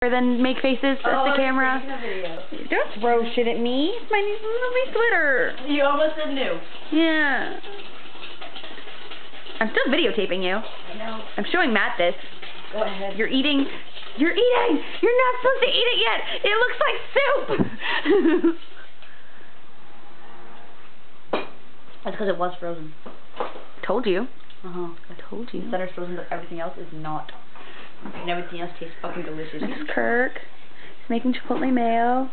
Then make faces at the camera. Don't throw shit at me. It's my lovely sweater. You almost said new. Yeah. I'm still videotaping you. I know. I'm showing Matt this. Go ahead. You're eating. You're eating. You're not supposed to eat it yet. It looks like soup. That's because it was frozen. Told you. I told you. The center's frozen, but everything else is not. And everything else tastes fucking delicious. This is Kirk. He's making chipotle mayo.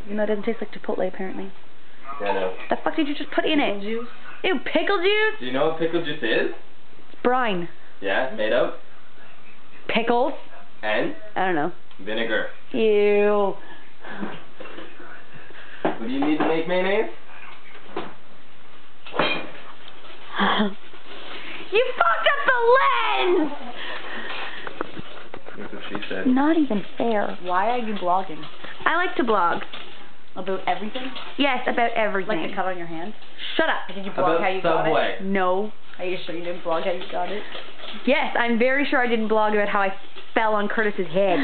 Even though it doesn't taste like chipotle, apparently. Yeah, I know. The fuck did you just put in it? Pickle juice. Ew, pickle juice? Do you know what pickle juice is? Brine. Yeah, it's made of? Pickles? And? I don't know. Vinegar. Ew. What do you need to make mayonnaise? You fucked up the lens! That's what she said. Not even fair. Why are you blogging? I like to blog. About everything? Yes, about everything. Like the cut on your hand? Shut up. Did you blog About how you got Subway. it? No. Are you sure you didn't blog how you got it? Yes, I'm very sure I didn't blog about how I fell on Curtis's head.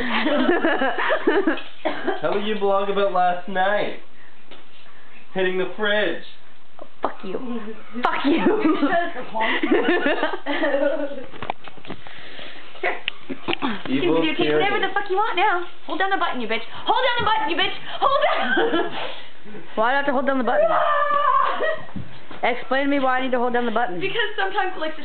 How about you blog about last night? Hitting the fridge. Oh, fuck you. Fuck you. You can videotape whatever the fuck you want now. Hold down the button, you bitch. Hold down the button, you bitch. Hold down. Why do I have to hold down the button? Explain to me why I need to hold down the button. Because sometimes, like,